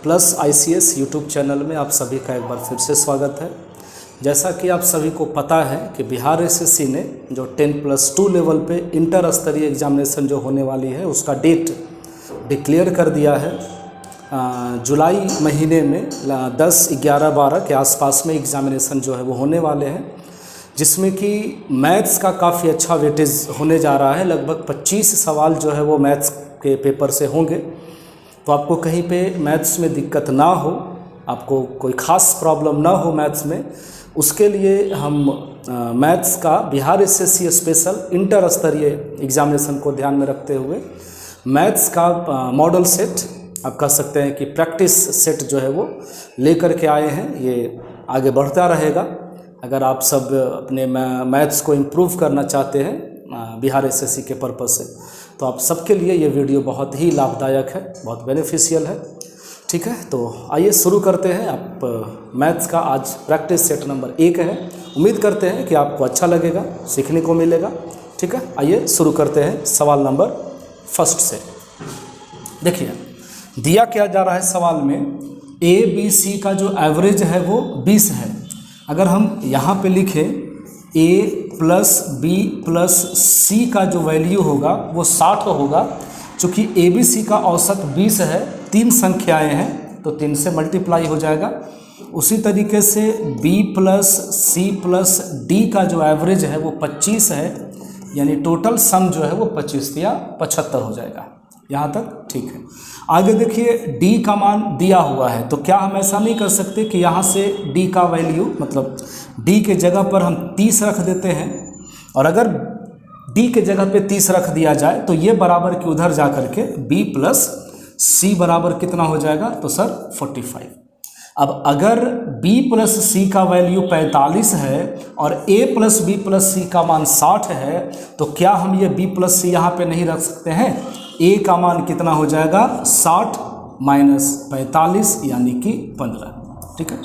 Plus ICS YouTube channel में आप सभी का एक बार फिर से स्वागत है। जैसा कि आप सभी को पता है कि बिहार SSC ने जो 10+2 लेवल पे इंटर स्तरीय एग्जामिनेशन जो होने वाली है उसका डेट डिक्लेयर कर दिया है। जुलाई महीने में 10, 11, 12 के आसपास में एग्जामिनेशन जो है वो होने वाले हैं, जिसमें कि मैथ्स का काफ़ी अच्छा वेटेज होने जा रहा है। लगभग 25 सवाल जो है वो मैथ्स के पेपर से होंगे। तो आपको कहीं पे मैथ्स में दिक्कत ना हो, आपको कोई ख़ास प्रॉब्लम ना हो मैथ्स में, उसके लिए हम मैथ्स का बिहार SSC स्पेशल इंटर स्तरीय एग्जामिनेशन को ध्यान में रखते हुए मैथ्स का मॉडल सेट, आप कह सकते हैं कि प्रैक्टिस सेट जो है वो लेकर के आए हैं। ये आगे बढ़ता रहेगा। अगर आप सब अपने मैथ्स को इम्प्रूव करना चाहते हैं बिहार SSC के पर्पज़ से, तो आप सबके लिए ये वीडियो बहुत ही लाभदायक है, बहुत बेनिफिशियल है। ठीक है, तो आइए शुरू करते हैं। आप मैथ्स का आज प्रैक्टिस सेट नंबर 1 है। उम्मीद करते हैं कि आपको अच्छा लगेगा, सीखने को मिलेगा। ठीक है, आइए शुरू करते हैं सवाल नंबर फर्स्ट से। देखिए, दिया क्या जा रहा है सवाल में, ABC का जो एवरेज है वो 20 है। अगर हम यहाँ पे लिखें A + B + C का जो वैल्यू होगा वो 60 होगा। चूँकि ABC का औसत 20 है, 3 संख्याएं हैं तो 3 से मल्टीप्लाई हो जाएगा। उसी तरीके से B + C + D का जो एवरेज है वो 25 है, यानी टोटल सम जो है वो 25 या 75 हो जाएगा। यहाँ तक ठीक है। आगे देखिए, D का मान दिया हुआ है, तो क्या हम ऐसा नहीं कर सकते कि यहाँ से D का वैल्यू, मतलब D के जगह पर हम 30 रख देते हैं, और अगर D के जगह पे 30 रख दिया जाए तो ये बराबर कि उधर जा कर के B + C बराबर कितना हो जाएगा, तो सर 45। अब अगर B + C का वैल्यू 45 है और A + B + C का मान 60 है, तो क्या हम ये B + C यहाँ पे नहीं रख सकते हैं? A का मान कितना हो जाएगा, 60 - 45 यानी कि 15। ठीक है,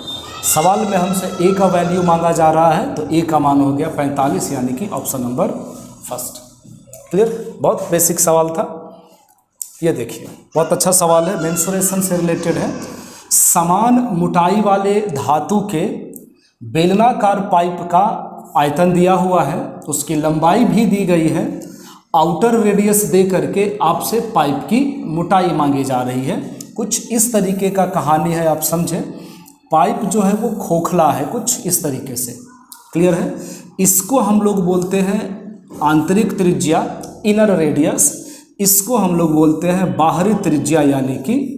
सवाल में हमसे A का वैल्यू मांगा जा रहा है, तो A का मान हो गया 45, यानी कि ऑप्शन नंबर फर्स्ट। क्लियर? बहुत बेसिक सवाल था। ये देखिए, बहुत अच्छा सवाल है, मेंसुरेशन से रिलेटेड है। समान मोटाई वाले धातु के बेलनाकार पाइप का आयतन दिया हुआ है, उसकी लंबाई भी दी गई है। आउटर रेडियस दे करके आपसे पाइप की मोटाई मांगी जा रही है। कुछ इस तरीके का कहानी है, आप समझें। पाइप जो है वो खोखला है, कुछ इस तरीके से। क्लियर है? इसको हम लोग बोलते हैं आंतरिक त्रिज्या, इनर रेडियस। इसको हम लोग बोलते हैं बाहरी त्रिज्या, यानी कि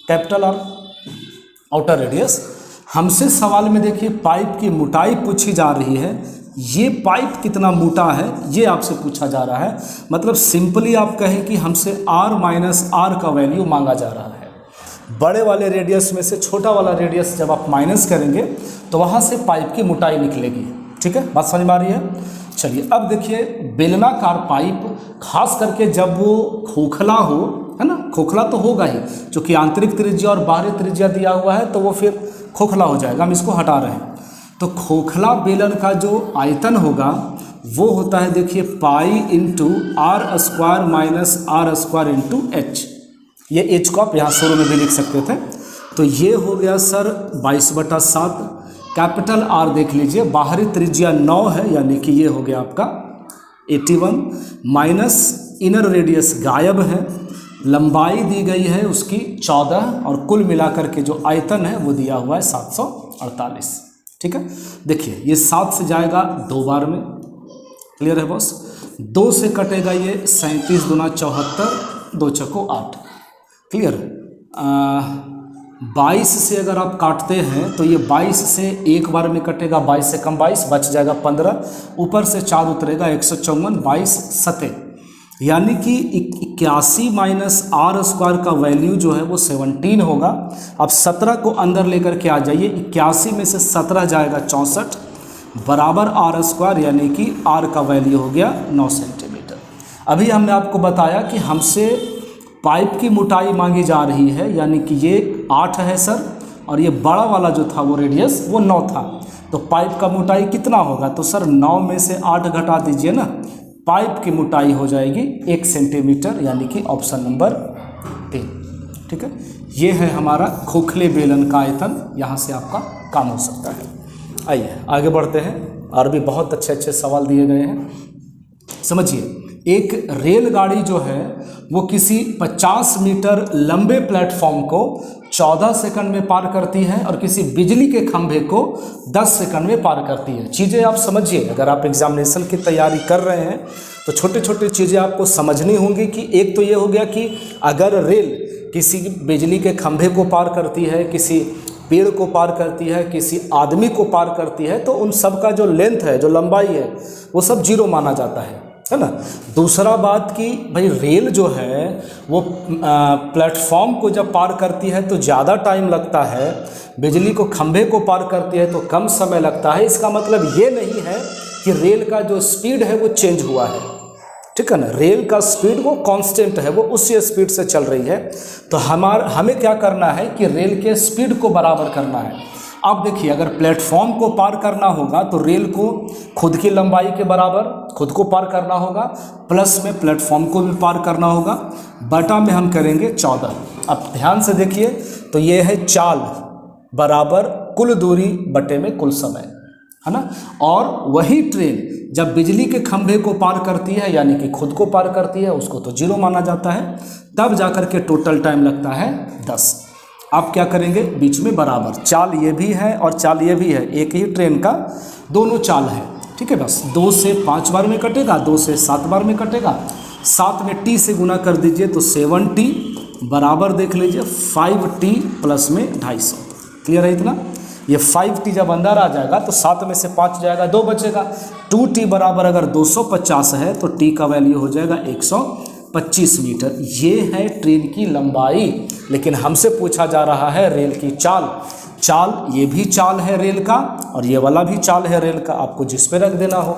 कैपिटल R, आउटर रेडियस। हमसे सवाल में देखिए पाइप की मोटाई पूछी जा रही है। ये पाइप कितना मोटा है ये आपसे पूछा जा रहा है। मतलब सिंपली आप कहें कि हमसे R - R का वैल्यू मांगा जा रहा है। बड़े वाले रेडियस में से छोटा वाला रेडियस जब आप माइनस करेंगे तो वहाँ से पाइप की मोटाई निकलेगी। ठीक है, बात समझ में आ रही है? चलिए, अब देखिए, बेलनाकार पाइप खास करके जब वो खोखला हो, है ना, खोखला तो होगा ही, क्योंकि आंतरिक त्रिज्या और बाहरी त्रिज्या दिया हुआ है तो वो फिर खोखला हो जाएगा। हम इसको हटा रहे हैं। तो खोखला बेलन का जो आयतन होगा वो होता है, देखिए, पाई × R² - R² × H। ये H को आप यहाँ शुरू में भी लिख सकते थे। तो ये हो गया सर 22/7। कैपिटल R देख लीजिए, बाहरी त्रिज्या 9 है, यानी कि ये हो गया आपका 81, माइनस इनर रेडियस गायब है, लंबाई दी गई है उसकी 14, और कुल मिलाकर के जो आयतन है वो दिया हुआ है 748। ठीक है, देखिए, ये 7 से जाएगा 2 बार में। क्लियर है बॉस? 2 से कटेगा ये 37 × 74, 2 × 8। क्लियर? 22 से अगर आप काटते हैं तो ये 22 से एक बार में कटेगा, 22 से कम 22 बच जाएगा 15, ऊपर से 4 उतरेगा 154, 22 7, यानी कि 81 - R² का वैल्यू जो है वो 17 होगा। अब 17 को अंदर लेकर के आ जाइए, 81 में से 17 जाएगा 64, बराबर R², यानी कि R का वैल्यू हो गया 9 सेंटीमीटर। अभी हमने आपको बताया कि हमसे पाइप की मोटाई मांगी जा रही है, यानी कि ये 8 है सर, और ये बड़ा वाला जो था वो रेडियस वो 9 था। तो पाइप का मोटाई कितना होगा, तो सर 9 में से 8 घटा दीजिए ना, पाइप की मोटाई हो जाएगी 1 सेंटीमीटर, यानी कि ऑप्शन नंबर 3। ठीक है, ये है हमारा खोखले बेलन का आयतन, यहाँ से आपका काम हो सकता है। आइए आगे बढ़ते हैं, और भी बहुत अच्छे अच्छे सवाल दिए गए हैं। समझिए, एक रेलगाड़ी जो है वो किसी 50 मीटर लंबे प्लेटफॉर्म को 14 सेकंड में पार करती है और किसी बिजली के खंभे को 10 सेकंड में पार करती है। चीज़ें आप समझिए, अगर आप एग्जामिनेशन की तैयारी कर रहे हैं तो छोटे छोटे चीज़ें आपको समझनी होंगी कि एक तो ये हो गया कि अगर रेल किसी बिजली के खंभे को पार करती है, किसी पेड़ को पार करती है, किसी आदमी को पार करती है, तो उन सब का जो लेंथ है, जो लंबाई है, वो सब जीरो माना जाता है ना। दूसरा बात कि भाई रेल जो है वो प्लेटफॉर्म को जब पार करती है तो ज़्यादा टाइम लगता है, बिजली को खंभे को पार करती है तो कम समय लगता है। इसका मतलब ये नहीं है कि रेल का जो स्पीड है वो चेंज हुआ है, ठीक है ना। रेल का स्पीड वो कांस्टेंट है, वो उसी स्पीड से चल रही है। तो हमें क्या करना है कि रेल के स्पीड को बराबर करना है। आप देखिए, अगर प्लेटफॉर्म को पार करना होगा तो रेल को खुद की लंबाई के बराबर खुद को पार करना होगा, प्लस में प्लेटफॉर्म को भी पार करना होगा, बटा में हम करेंगे 14। अब ध्यान से देखिए, तो ये है चाल बराबर कुल दूरी बटे में कुल समय, है ना। और वही ट्रेन जब बिजली के खंभे को पार करती है, यानी कि खुद को पार करती है, उसको तो जीरो माना जाता है, तब जाकर के टोटल टाइम लगता है 10। आप क्या करेंगे, बीच में बराबर, चाल ये भी है और चाल ये भी है, एक ही ट्रेन का दोनों चाल है, ठीक है। बस 2 से 5 बार में कटेगा, 2 से 7 बार में कटेगा, 7 में t से गुना कर दीजिए तो 7t बराबर देख लीजिए 5t प्लस में 250। क्लियर है इतना। ये 5t जब अंदर आ जाएगा तो 7 में से 5 जाएगा, 2 बचेगा। 2t बराबर अगर 250 है तो t का वैल्यू हो जाएगा 125 मीटर। ये है ट्रेन की लंबाई, लेकिन हमसे पूछा जा रहा है रेल की चाल। चाल ये भी चाल है रेल का और ये वाला भी चाल है रेल का, आपको जिस पे रख देना हो।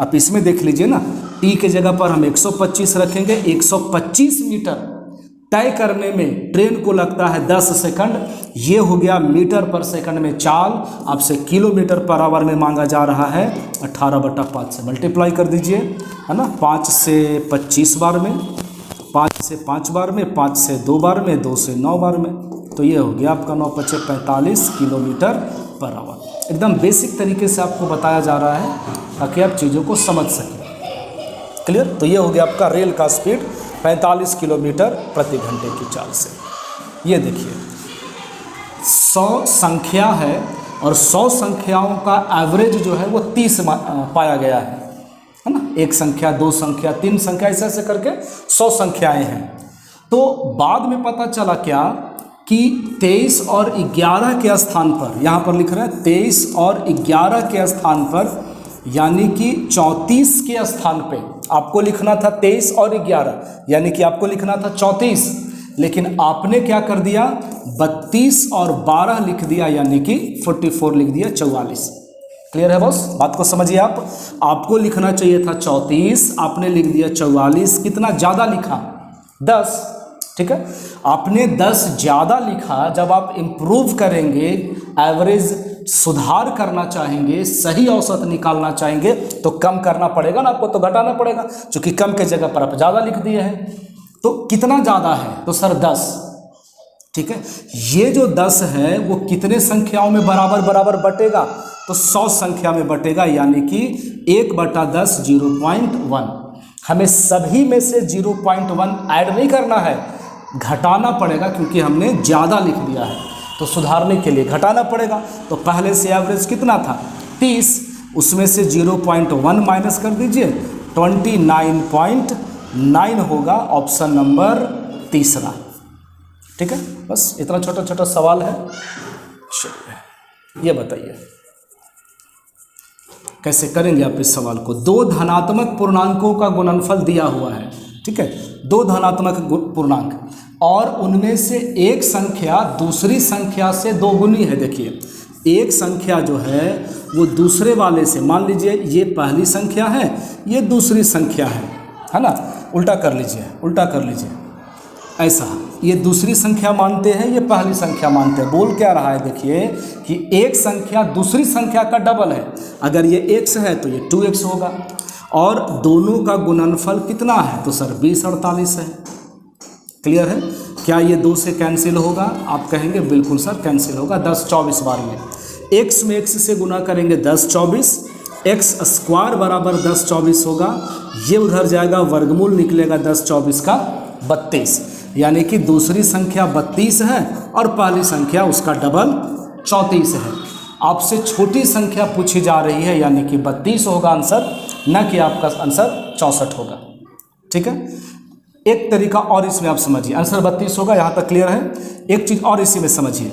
आप इसमें देख लीजिए ना, t के जगह पर हम 125 रखेंगे। 125 मीटर तय करने में ट्रेन को लगता है 10 सेकंड। ये हो गया मीटर पर सेकंड में चाल। आपसे किलोमीटर पर आवर में मांगा जा रहा है, 18/5 से मल्टीप्लाई कर दीजिए, है ना। 5 से 25 बार में, 5 से 5 बार में, 5 से 2 बार में, 2 से 9 बार में, तो ये हो गया आपका 9 × 5 = 45 किलोमीटर पर आवर। एकदम बेसिक तरीके से आपको बताया जा रहा है ताकि आप चीज़ों को समझ सकें। क्लियर। तो ये हो गया आपका रेल का स्पीड 45 किलोमीटर प्रति घंटे की चाल से। ये देखिए 100 संख्या है और 100 संख्याओं का एवरेज जो है वो 30 पाया गया है ना। 1 संख्या, 2 संख्या, 3 संख्या, ऐसे ऐसे करके 100 संख्याएं हैं। तो बाद में पता चला क्या कि 23 और 11 के स्थान पर, यहाँ पर लिख रहे हैं 23 और 11 के स्थान पर, यानी कि 34 के स्थान पे आपको लिखना था 23 और 11, यानी कि आपको लिखना था 34, लेकिन आपने क्या कर दिया 32 और 12 लिख दिया, यानी कि 44 लिख दिया 44। क्लियर है बॉस, बात को समझिए आप। आपको लिखना चाहिए था 34, आपने लिख दिया 44। कितना ज़्यादा लिखा 10, ठीक है। आपने 10 ज़्यादा लिखा। जब आप इम्प्रूव करेंगे, एवरेज सुधार करना चाहेंगे, सही औसत निकालना चाहेंगे तो कम करना पड़ेगा ना, आपको तो घटाना पड़ेगा, क्योंकि कम के जगह पर आप ज़्यादा लिख दिए हैं। तो कितना ज़्यादा है, तो सर 10, ठीक है। ये जो 10 है वो कितने संख्याओं में बराबर बराबर बटेगा, तो 100 संख्या में बटेगा, यानी कि 1/10 0.1। हमें सभी में से 0.1 ऐड नहीं करना है, घटाना पड़ेगा, क्योंकि हमने ज़्यादा लिख दिया है, तो सुधारने के लिए घटाना पड़ेगा। तो पहले से एवरेज कितना था 30, उसमें से 0.1 माइनस कर दीजिए, 29.9 होगा ऑप्शन नंबर तीसरा, ठीक है। बस इतना छोटा छोटा सवाल है। चलिए ये बताइए कैसे करेंगे आप इस सवाल को। 2 धनात्मक पूर्णांकों का गुणनफल दिया हुआ है, ठीक है। 2 धनात्मक पूर्णांक और उनमें से एक संख्या दूसरी संख्या से 2 गुनी है। देखिए एक संख्या जो है वो दूसरे वाले से, मान लीजिए ये पहली संख्या है, ये दूसरी संख्या है ना। उल्टा कर लीजिए, उल्टा कर लीजिए, ऐसा। ये दूसरी संख्या मानते हैं, ये पहली संख्या मानते हैं। बोल क्या रहा है, देखिए कि एक संख्या दूसरी संख्या का डबल है। अगर ये x है तो ये 2x होगा, और दोनों का गुणनफल कितना है, तो सर 20 48 है। क्लियर है। क्या ये 2 से कैंसिल होगा? आप कहेंगे बिल्कुल सर कैंसिल होगा। 10 24 बार में x में x से गुना करेंगे 10 24, एक्स स्क्वायर बराबर 10 24 होगा। ये उधर जाएगा, वर्गमूल निकलेगा 10 24 का 32, यानी कि दूसरी संख्या 32 है और पहली संख्या उसका डबल 34 है। आपसे छोटी संख्या पूछी जा रही है, यानी कि 32 होगा आंसर, न कि आपका आंसर 64 होगा। ठीक है, एक तरीका और इसमें आप समझिए, आंसर 32 होगा, यहाँ तक क्लियर है। एक चीज़ और इसी में समझिए,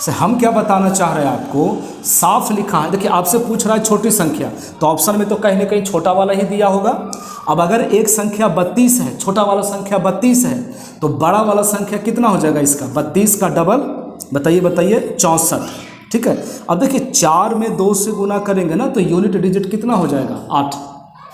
से हम क्या बताना चाह रहे हैं आपको, साफ लिखा है। देखिए आपसे पूछ रहा है छोटी संख्या, तो ऑप्शन में तो कहीं ना कहीं छोटा वाला ही दिया होगा। अब अगर एक संख्या 32 है, छोटा वाला संख्या 32 है, तो बड़ा वाला संख्या कितना हो जाएगा इसका? 32 का डबल, बताइए 64। ठीक है, अब देखिए 4 में 2 से गुना करेंगे ना, तो यूनिट डिजिट कितना हो जाएगा? 8।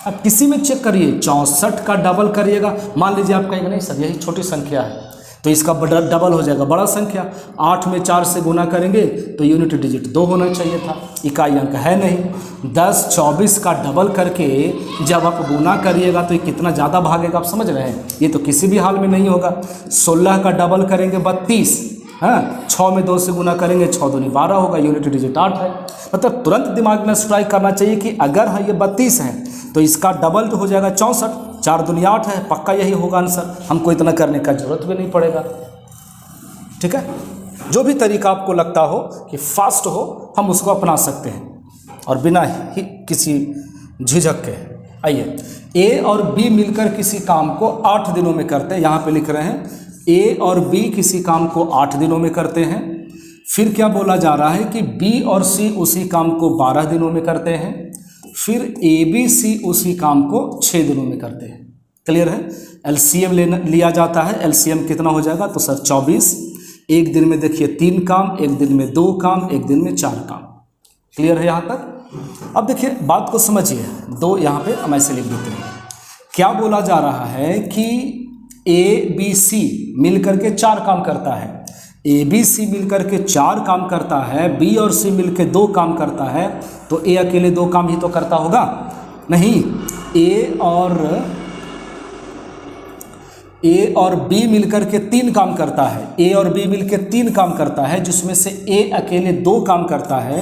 अब किसी में चेक करिए, 64 का डबल करिएगा। मान लीजिए आप कहेंगे नहीं सर यही छोटी संख्या है, तो इसका डबल हो जाएगा बड़ा संख्या। 8 में 4 से गुना करेंगे तो यूनिट डिजिट 2 होना चाहिए था, इकाई अंक है नहीं। 10 24 का डबल करके जब आप गुना करिएगा तो ये कितना ज़्यादा भागेगा, आप समझ रहे हैं? ये तो किसी भी हाल में नहीं होगा। 16 का डबल करेंगे 32, हाँ 6 में 2 से गुना करेंगे 6 दूनी 12 होगा, यूनिट डिजिट 8 है। मतलब तुरंत दिमाग में स्ट्राइक करना चाहिए कि अगर हाँ ये 32 है तो इसका डबल तो हो जाएगा 64, 4 दूनी 8 है, पक्का यही होगा आंसर। हमको इतना करने का जरूरत भी नहीं पड़ेगा। ठीक है, जो भी तरीका आपको लगता हो कि फास्ट हो, हम उसको अपना सकते हैं और बिना ही किसी झिझक के। आइए, ए और बी मिलकर किसी काम को 8 दिनों में करते हैं। यहाँ पे लिख रहे हैं ए और बी किसी काम को 8 दिनों में करते हैं। फिर क्या बोला जा रहा है कि बी और सी उसी काम को 12 दिनों में करते हैं। फिर ए बी सी उसी काम को 6 दिनों में करते हैं। क्लियर है? एलसीएम लिया जाता है। एलसीएम कितना हो जाएगा? तो सर 24। एक दिन में देखिए 3 काम, एक दिन में 2 काम, एक दिन में 4 काम। क्लियर है यहाँ तक? अब देखिए बात को समझिए, 2 यहाँ पे हम ऐसे लिख देते हैं। क्या बोला जा रहा है कि ए बी सी मिलकर के 4 काम करता है, ए बी सी मिलकर के 4 काम करता है, बी और सी मिलकर 2 काम करता है, तो ए अकेले 2 काम ही तो करता होगा? नहीं, ए और बी मिलकर के 3 काम करता है। ए और बी मिलकर 3 काम करता है, जिसमें से ए अकेले 2 काम करता है,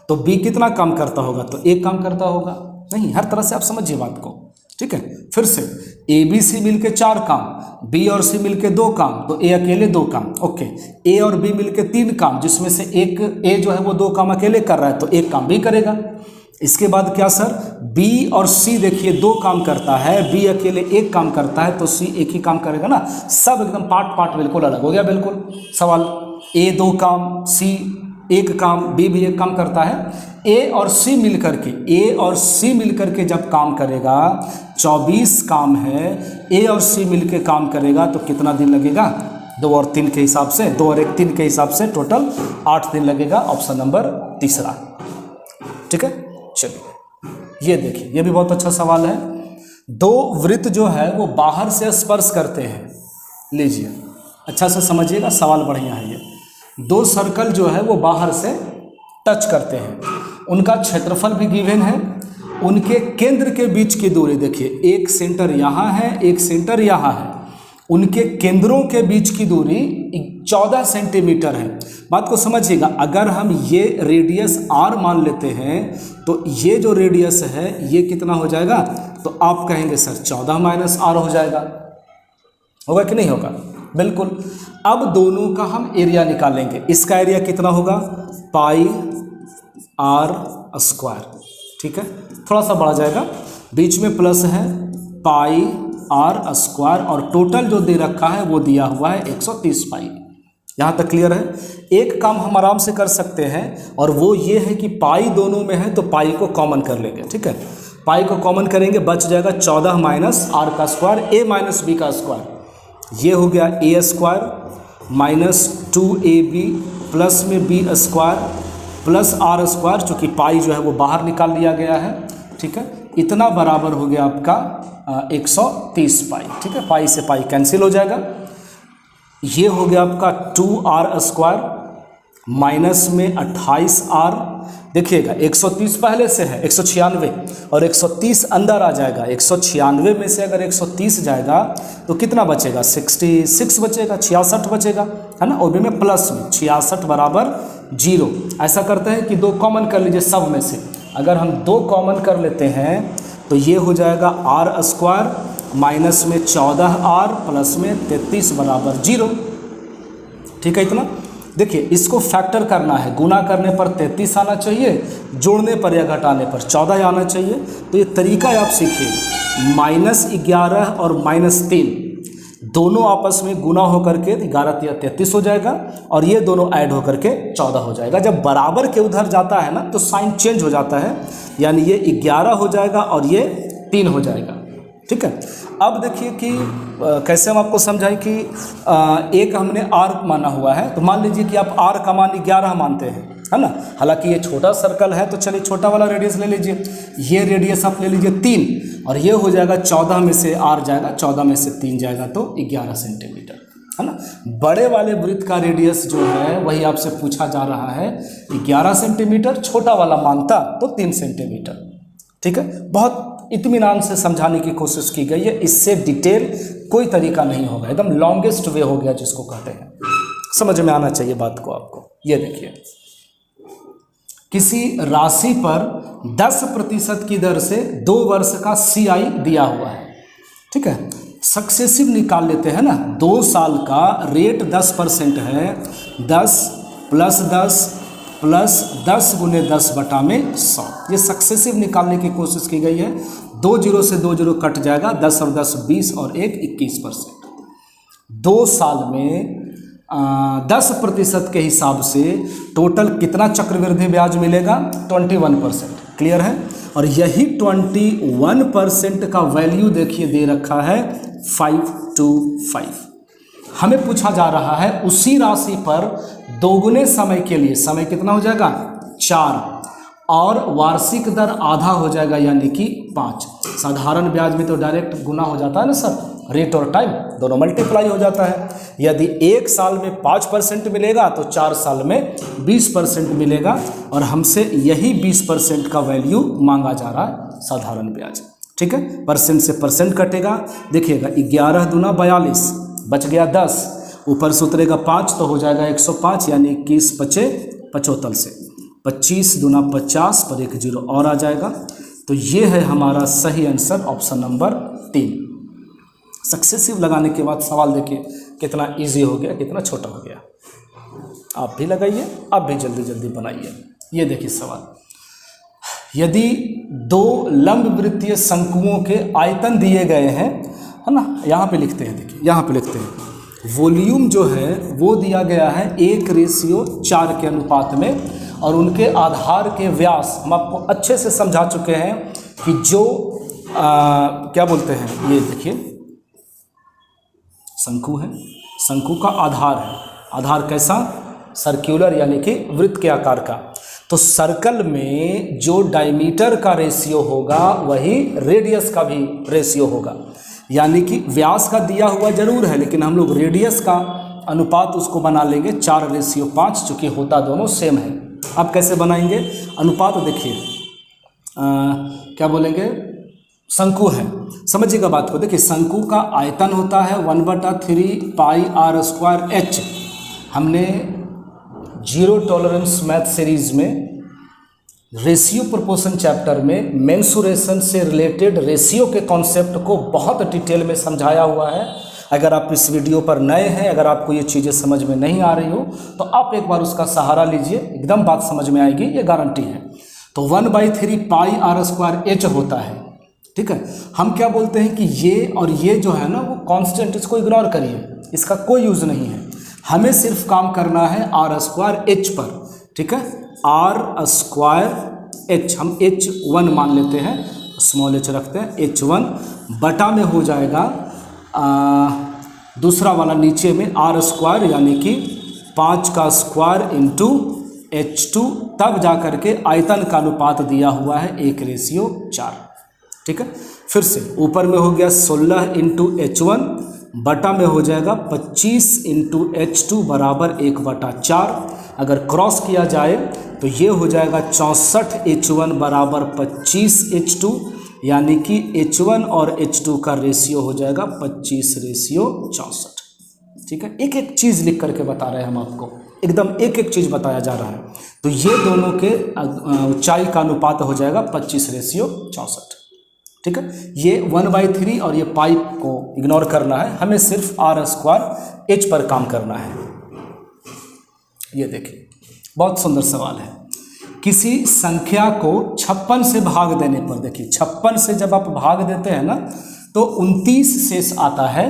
तो बी कितना काम करता होगा? तो 1 काम करता होगा। नहीं, हर तरह से आप समझिए बात को। ठीक है, फिर से ए बी सी मिलके 4 काम, बी और सी मिलके 2 काम, तो ए अकेले 2 काम। ओके, ए और बी मिलके 3 काम, जिसमें से एक ए जो है वो 2 काम अकेले कर रहा है, तो 1 काम भी करेगा। इसके बाद क्या सर? बी और सी देखिए 2 काम करता है, बी अकेले 1 काम करता है, तो सी 1 ही काम करेगा ना। सब एकदम पार्ट बिल्कुल अलग हो गया। बिल्कुल सवाल, ए 2 काम, सी 1 काम, बी भी 1 काम करता है। ए और सी मिलकर के जब काम करेगा, 24 काम है, ए और सी मिलकर काम करेगा तो कितना दिन लगेगा? 2 और 3 के हिसाब से, 2 और 1 3 के हिसाब से टोटल 8 दिन लगेगा। ऑप्शन नंबर तीसरा। ठीक है, चलिए ये देखिए, ये भी बहुत अच्छा सवाल है। 2 वृत्त जो है वो बाहर से स्पर्श करते हैं। लीजिए अच्छा से समझिएगा, सवाल बढ़िया है ये। 2 सर्कल जो है वो बाहर से टच करते हैं, उनका क्षेत्रफल भी गिवन है। उनके केंद्र के बीच की दूरी देखिए, एक सेंटर यहाँ है, एक सेंटर यहाँ है। उनके केंद्रों के बीच की दूरी 14 सेंटीमीटर है। बात को समझिएगा, अगर हम ये रेडियस r मान लेते हैं तो ये जो रेडियस है ये कितना हो जाएगा? तो आप कहेंगे सर 14 माइनस r हो जाएगा। होगा कि नहीं होगा? बिल्कुल। अब दोनों का हम एरिया निकालेंगे। इसका एरिया कितना होगा? पाई r स्क्वायर। ठीक है, थोड़ा सा बढ़ा जाएगा, बीच में प्लस है, पाई r स्क्वायर, और टोटल जो दे रखा है वो दिया हुआ है 130 पाई। यहाँ तक क्लियर है? एक काम हम आराम से कर सकते हैं, और वो ये है कि पाई दोनों में है तो पाई को कॉमन कर लेंगे। ठीक है, पाई को कॉमन करेंगे, बच जाएगा 14 माइनस r का स्क्वायर, a माइनस b का स्क्वायर। ये हो गया a square minus 2ab plus में b square plus r square, चूँकि पाई जो है वो बाहर निकाल लिया गया है। ठीक है, इतना बराबर हो गया आपका 130 पाई। ठीक है, पाई से पाई कैंसिल हो जाएगा। ये हो गया आपका 2r स्क्वायर माइनस में 28R, देखिएगा 130 पहले से है 196 और 130 अंदर आ जाएगा। 196 में से अगर 130 जाएगा तो कितना बचेगा, 66 बचेगा, 66 बचेगा, है ना। और भी में प्लस में 66 बराबर 0। ऐसा करते हैं कि 2 कॉमन कर लीजिए सब में से। अगर हम 2 कॉमन कर लेते हैं तो ये हो जाएगा R² माइनस में 14R प्लस में 33 बराबर 0। ठीक है, इतना। देखिए इसको फैक्टर करना है, गुना करने पर 33 आना चाहिए, जोड़ने पर या घटाने पर 14 आना चाहिए। तो ये तरीका आप सीखिए। -11 और -3 दोनों आपस में गुना होकर के 11 या 33 हो जाएगा और ये दोनों ऐड होकर के 14 हो जाएगा। जब बराबर के उधर जाता है ना तो साइन चेंज हो जाता है, यानी ये 11 हो जाएगा और ये 3 हो जाएगा। ठीक है, अब देखिए कि कैसे हम आपको समझाएं कि एक हमने R माना हुआ है, तो मान लीजिए कि आप R का मान 11 मानते हैं, है ना। हालांकि ये छोटा सर्कल है तो चलिए छोटा वाला रेडियस ले लीजिए। ये रेडियस आप ले लीजिए 3 और ये हो जाएगा 14 में से R जाएगा, 14 में से 3 जाएगा तो 11 सेंटीमीटर, है ना। बड़े वाले वृत्त का रेडियस जो है वही आपसे पूछा जा रहा है 11 सेंटीमीटर, छोटा वाला मानता तो 3 सेंटीमीटर। ठीक है, बहुत इत्मीनान से समझाने की कोशिश की गई है। इससे डिटेल कोई तरीका नहीं होगा, एकदम लॉन्गेस्ट वे हो गया जिसको कहते हैं। समझ में आना चाहिए बात को आपको। ये देखिए, किसी राशि पर 10% की दर से 2 वर्ष का CI दिया हुआ है। ठीक है, सक्सेसिव निकाल लेते हैं ना। 2 साल का रेट 10% है, 10 प्लस 10 प्लस 10 गुने 10 बटा में 100। ये सक्सेसिव निकालने की कोशिश की गई है। 2 जीरो से 2 जीरो कट जाएगा, 10 और 10 20 और 1 21%। 2 साल में 10% के हिसाब से टोटल कितना चक्रवृद्धि ब्याज मिलेगा, 21%। क्लियर है। और यही 21% का वैल्यू देखिए दे रखा है 525। हमें पूछा जा रहा है उसी राशि पर दोगुने समय के लिए, समय कितना हो जाएगा 4 और वार्षिक दर आधा हो जाएगा यानी कि 5। साधारण ब्याज में तो डायरेक्ट गुना हो जाता है ना सर, रेट और टाइम दोनों मल्टीप्लाई हो जाता है। यदि 1 साल में 5% मिलेगा तो 4 साल में 20% मिलेगा और हमसे यही 20% का वैल्यू मांगा जा रहा है साधारण ब्याज। ठीक है, परसेंट से परसेंट कटेगा। देखिएगा 11 दूना 42, बच गया 10, ऊपर से उतरेगा 5 तो हो जाएगा 105, यानी 21 पचे 75 से 25 दूना 50 पर 1 जीरो और आ जाएगा। तो ये है हमारा सही आंसर, ऑप्शन नंबर 3। सक्सेसिव लगाने के बाद सवाल देखिए कितना इजी हो गया, कितना छोटा हो गया। आप भी लगाइए, आप भी जल्दी जल्दी बनाइए। ये देखिए सवाल, यदि 2 लंब वृत्तीय शंकुओं के आयतन दिए गए हैं, है ना, यहाँ पे लिखते हैं, देखिए यहाँ पे लिखते हैं वॉल्यूम जो है वो दिया गया है 1:4 के अनुपात में और उनके आधार के व्यास हम आपको अच्छे से समझा चुके हैं कि जो क्या बोलते हैं, ये देखिए शंकु है, शंकु का आधार है। आधार कैसा, सर्क्यूलर यानी कि वृत्त के आकार का। तो सर्कल में जो डायमीटर का रेशियो होगा वही रेडियस का भी रेशियो होगा, यानी कि व्यास का दिया हुआ जरूर है लेकिन हम लोग रेडियस का अनुपात उसको बना लेंगे 4:5, चूँकि होता दोनों सेम है। अब कैसे बनाएंगे अनुपात, देखिए क्या बोलेंगे, शंकु है, समझिएगा बात को। देखिए शंकु का आयतन होता है 1/3 पाई r² h। हमने जीरो टॉलरेंस मैथ सीरीज में रेशियो प्रोपोर्शन चैप्टर में मेंसुरेशन से रिलेटेड रेशियो के कॉन्सेप्ट को बहुत डिटेल में समझाया हुआ है। अगर आप इस वीडियो पर नए हैं, अगर आपको ये चीज़ें समझ में नहीं आ रही हो तो आप एक बार उसका सहारा लीजिए, एकदम बात समझ में आएगी, ये गारंटी है। तो 1/3 पाई r² h होता है। ठीक है, हम क्या बोलते हैं कि ये और ये जो है ना वो कांस्टेंट, इसको इग्नोर करिए, इसका कोई यूज़ नहीं है। हमें सिर्फ काम करना है r² h पर। ठीक है, r² h हम h1 मान लेते हैं, स्मॉल h रखते हैं, h1 बटा में हो जाएगा दूसरा वाला नीचे में r² यानी कि 5 का स्क्वायर इंटू h2, तब जा कर के आयतन का अनुपात दिया हुआ है 1:4। ठीक है, फिर से ऊपर में हो गया 16 इंटू h1 बटा में हो जाएगा 25 इंटू h2 बराबर 1/4। अगर क्रॉस किया जाए तो ये हो जाएगा 64H1 बराबर 25H2, यानी कि H1 और H2 का रेशियो हो जाएगा 25:64। ठीक है, एक एक चीज़ लिख करके बता रहे हैं हम आपको, एकदम एक एक चीज़ बताया जा रहा है। तो ये दोनों के ऊंचाई का अनुपात हो जाएगा 25:64। ठीक है, ये 1/3 और ये पाइप को इग्नोर करना है, हमें सिर्फ r² h पर काम करना है। ये देखिए, बहुत सुंदर सवाल है। किसी संख्या को 56 से भाग देने पर, देखिए 56 से जब आप भाग देते हैं ना तो 29 शेष आता है।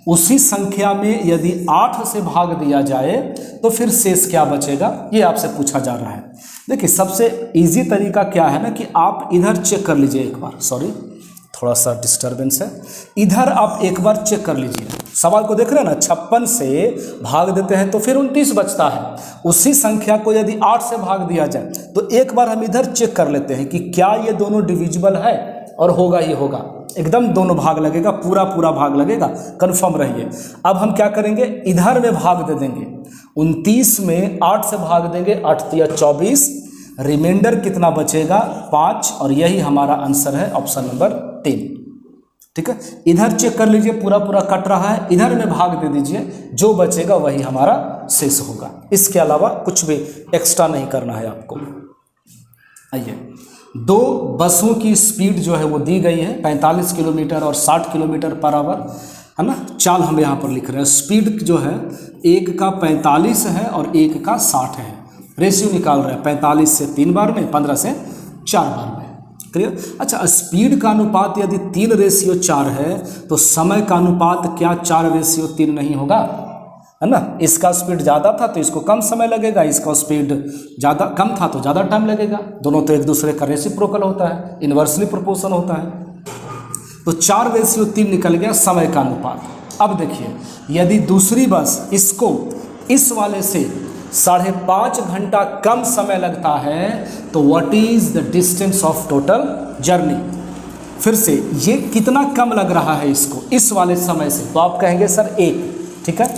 उसी संख्या में यदि 8 से भाग दिया जाए तो फिर शेष क्या बचेगा, ये आपसे पूछा जा रहा है। देखिए सबसे इजी तरीका क्या है ना कि आप इधर चेक कर लीजिए एक बार, सॉरी थोड़ा सा डिस्टरबेंस है, इधर आप एक बार चेक कर लीजिए। सवाल को देख रहे हैं ना, 56 से भाग देते हैं तो फिर 29 बचता है। उसी संख्या को यदि 8 से भाग दिया जाए तो एक बार हम इधर चेक कर लेते हैं कि क्या ये दोनों डिविजिबल है, और होगा ही होगा, एकदम दोनों भाग लगेगा, पूरा पूरा भाग लगेगा, कंफर्म रहिए। अब हम क्या करेंगे, इधर में भाग दे देंगे, 29 में 8 से भाग देंगे, 8 या 24, रिमाइंडर कितना बचेगा 5, और यही हमारा आंसर है ऑप्शन नंबर 3। ठीक है, इधर चेक कर लीजिए, पूरा पूरा कट रहा है, इधर में भाग दे दीजिए, जो बचेगा वही हमारा शेष होगा। इसके अलावा कुछ भी एक्स्ट्रा नहीं करना है आपको। आइए, 2 बसों की स्पीड जो है वो दी गई है 45 किलोमीटर और 60 किलोमीटर पर आवर, है ना। चाल हम यहाँ पर लिख रहे हैं, स्पीड जो है एक का 45 है और एक का 60 है। रेशियो निकाल रहे हैं 45 से 3 बार में, 15 से 4 बार में। क्लियर। अच्छा, स्पीड का अनुपात यदि 3:4 है तो समय का अनुपात क्या 4:3 नहीं होगा, है ना। इसका स्पीड ज़्यादा था तो इसको कम समय लगेगा, इसका स्पीड ज़्यादा कम था तो ज़्यादा टाइम लगेगा। दोनों तो एक दूसरे का रेसिप्रोकल होता है, इन्वर्सली प्रोपोर्शन होता है। तो 4:3 निकल गया समय का अनुपात। अब देखिए, यदि दूसरी बस इसको इस वाले से 5.5 घंटा कम समय लगता है तो what is the distance of total journey. फिर से ये कितना कम लग रहा है इसको इस वाले समय से, तो आप कहेंगे सर 1। ठीक है,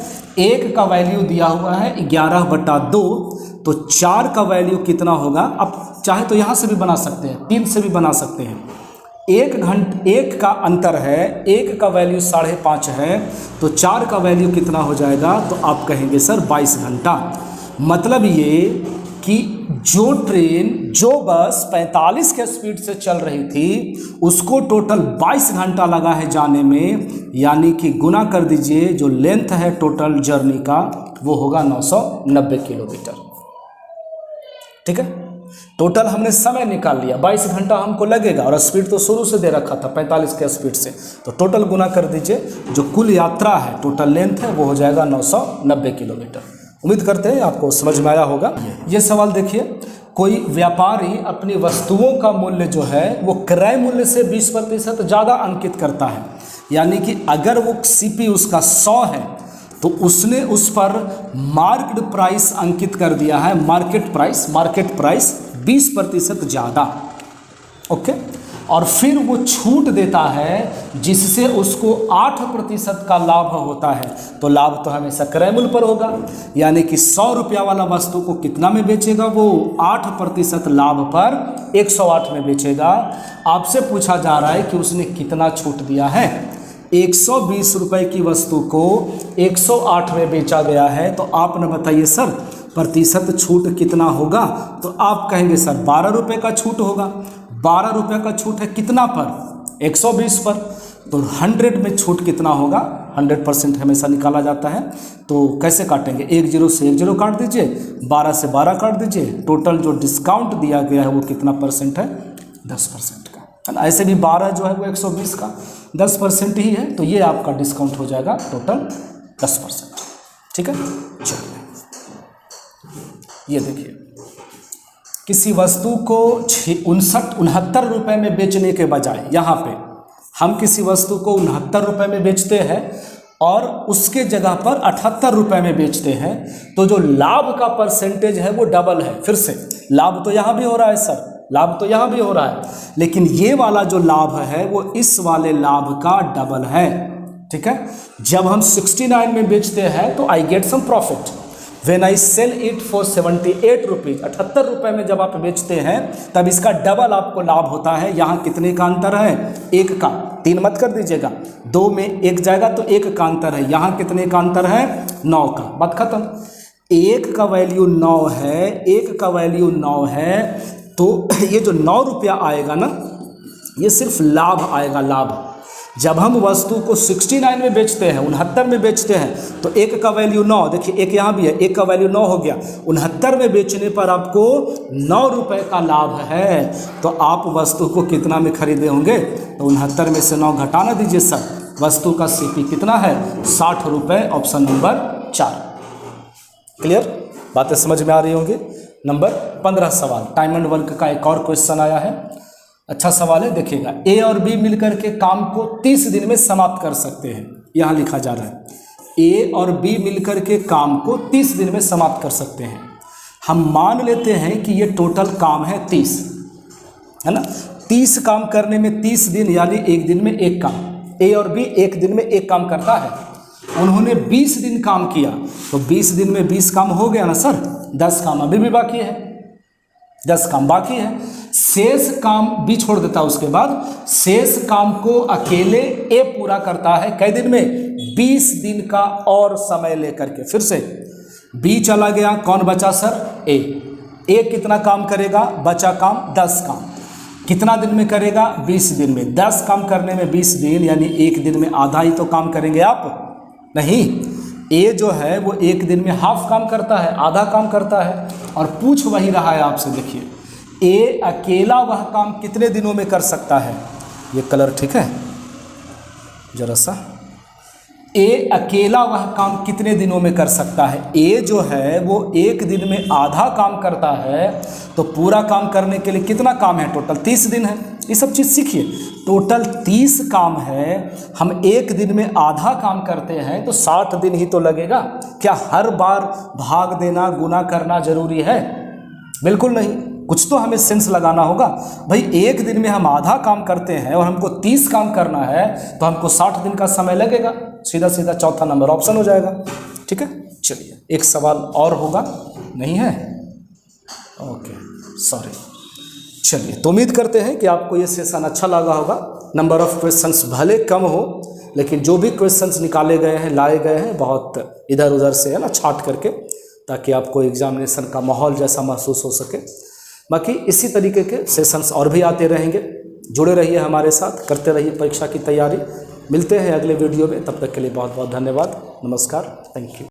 1 का वैल्यू दिया हुआ है 11/2, तो 4 का वैल्यू कितना होगा। आप चाहे तो यहाँ से भी बना सकते हैं, 3 से भी बना सकते हैं। 1 का अंतर है, 1 का वैल्यू 5.5 है, तो 4 का वैल्यू कितना हो जाएगा, तो आप कहेंगे सर 22 घंटा। मतलब ये कि जो बस 45 के स्पीड से चल रही थी उसको टोटल 22 घंटा लगा है जाने में, यानी कि गुना कर दीजिए, जो लेंथ है टोटल जर्नी का वो होगा 990 किलोमीटर। ठीक है, टोटल हमने समय निकाल लिया, 22 घंटा हमको लगेगा, और स्पीड तो शुरू से दे रखा था 45 के स्पीड से, तो टोटल गुना कर दीजिए, जो कुल यात्रा है टोटल लेंथ है वो हो जाएगा 990 किलोमीटर। उम्मीद करते हैं आपको समझ में आया होगा। ये सवाल देखिए, कोई व्यापारी अपनी वस्तुओं का मूल्य जो है वो क्रय मूल्य से 20% ज़्यादा अंकित करता है, यानी कि अगर वो CP उसका 100 है तो उसने उस पर मार्केट प्राइस अंकित कर दिया है, मार्केट प्राइस 20% ज़्यादा। ओके, और फिर वो छूट देता है जिससे उसको 8% का लाभ होता है, तो लाभ तो हमेशा क्रय मूल्य पर होगा, यानी कि 100 रुपया वाला वस्तु को कितना में बेचेगा, वो 8% लाभ पर 108 में बेचेगा। आपसे पूछा जा रहा है कि उसने कितना छूट दिया है। 120 रुपये की वस्तु को 108 में बेचा गया है, तो आपने बताइए सर प्रतिशत छूट कितना होगा, तो आप कहेंगे सर 12 रुपये का छूट होगा। 12 रुपये का छूट है कितना पर, 120 पर, तो 100 में छूट कितना होगा, 100% हमेशा निकाला जाता है। तो कैसे काटेंगे, 1 0 से 1 0 काट दीजिए, 12 से 12 काट दीजिए, टोटल जो डिस्काउंट दिया गया है वो कितना परसेंट है, 10% का, है ना। ऐसे भी 12 जो है वो 120 का 10% ही है, तो ये आपका डिस्काउंट हो जाएगा टोटल 10%। ठीक है, चलिए ये देखिए, किसी वस्तु को 69 रुपये में बेचने के बजाय, यहाँ पे हम किसी वस्तु को 69 रुपये में बेचते हैं और उसके जगह पर 78 रुपये में बेचते हैं, तो जो लाभ का परसेंटेज है वो डबल है। फिर से लाभ तो यहाँ भी हो रहा है सर, लाभ तो यहाँ भी हो रहा है, लेकिन ये वाला जो लाभ है वो इस वाले लाभ का डबल है। ठीक है, जब हम 69 में बेचते हैं तो I get some profit, when I sell it for 78 rupees, 78 रुपये में जब आप बेचते हैं तब इसका डबल आपको लाभ होता है। यहाँ कितने का अंतर है? 1 का, 3 मत कर दीजिएगा, 2 में 1 जाएगा तो 1 का अंतर है। यहाँ कितने का अंतर है? 9 का। बात खत्म। 1 का वैल्यू 9 है, 1 का वैल्यू 9 है, तो ये जो 9 रुपया आएगा ना, ये सिर्फ लाभ आएगा, लाभ। जब हम वस्तु को 69 में बेचते हैं, 69 में बेचते हैं, तो 1 का वैल्यू 9, देखिए 1 यहाँ भी है, 1 का वैल्यू 9 हो गया, 69 में बेचने पर आपको 9 रुपये का लाभ है। तो आप वस्तु को कितना में खरीदे होंगे? तो 69 में से 9 घटाना दीजिए सर, वस्तु का CP कितना है? 60 रुपये, ऑप्शन नंबर 4। क्लियर? बातें समझ में आ रही होंगी। नंबर 15 सवाल, टाइम एंड वर्क का एक और क्वेश्चन आया है, अच्छा सवाल है, देखिएगा। ए और बी मिलकर के काम को 30 दिन में समाप्त कर सकते हैं, यहाँ लिखा जा रहा है। ए और बी मिलकर के काम को 30 दिन में समाप्त कर सकते हैं। हम मान लेते हैं कि ये टोटल काम है 30, है ना। 30 काम करने में 30 दिन, यानी एक दिन में 1 काम। ए और बी एक दिन में 1 काम करता है, उन्होंने 20 दिन काम किया, तो 20 दिन में 20 काम हो गया ना सर। 10 काम अभी भी बाकी है, 10 काम बाकी है। शेष काम बी छोड़ देता है, उसके बाद शेष काम को अकेले ए पूरा करता है। कई दिन में? 20 दिन का और समय लेकर के। फिर से बी चला गया, कौन बचा सर? ए। ए कितना काम करेगा? बचा काम 10 काम। कितना दिन में करेगा? 20 दिन में। 10 काम करने में 20 दिन, यानी एक दिन में आधा ही तो काम करेंगे आप। नहीं, ए जो है वो एक दिन में हाफ काम करता है, आधा काम करता है। और पूछ वही रहा है आपसे, देखिए ए अकेला वह काम कितने दिनों में कर सकता है? ये कलर ठीक है जरा सा। ए अकेला वह काम कितने दिनों में कर सकता है? ए जो है वो एक दिन में आधा काम करता है, तो पूरा काम करने के लिए कितना काम है? टोटल 30 दिन है। ये सब चीज़ सीखिए, टोटल 30 काम है, हम एक दिन में आधा काम करते हैं, तो 60 दिन ही तो लगेगा। क्या हर बार भाग देना, गुना करना जरूरी है? बिल्कुल नहीं। कुछ तो हमें सेंस लगाना होगा भाई। एक दिन में हम आधा काम करते हैं और हमको 30 काम करना है, तो हमको 60 दिन का समय लगेगा। सीधा सीधा चौथा नंबर ऑप्शन हो जाएगा। ठीक है, चलिए एक सवाल और होगा, नहीं है? Okay, sorry. चलिए, तो उम्मीद करते हैं कि आपको ये सेशन अच्छा लगा होगा। नंबर ऑफ क्वेश्चंस भले कम हो, लेकिन जो भी क्वेश्चंस निकाले गए हैं, लाए गए हैं, बहुत इधर उधर से, है ना, छाट करके, ताकि आपको एग्जामिनेशन का माहौल जैसा महसूस हो सके। बाकी इसी तरीके के सेशंस और भी आते रहेंगे। जुड़े रहिए हमारे साथ, करते रहिए परीक्षा की तैयारी। मिलते हैं अगले वीडियो में, तब तक के लिए बहुत बहुत धन्यवाद। नमस्कार, थैंक यू।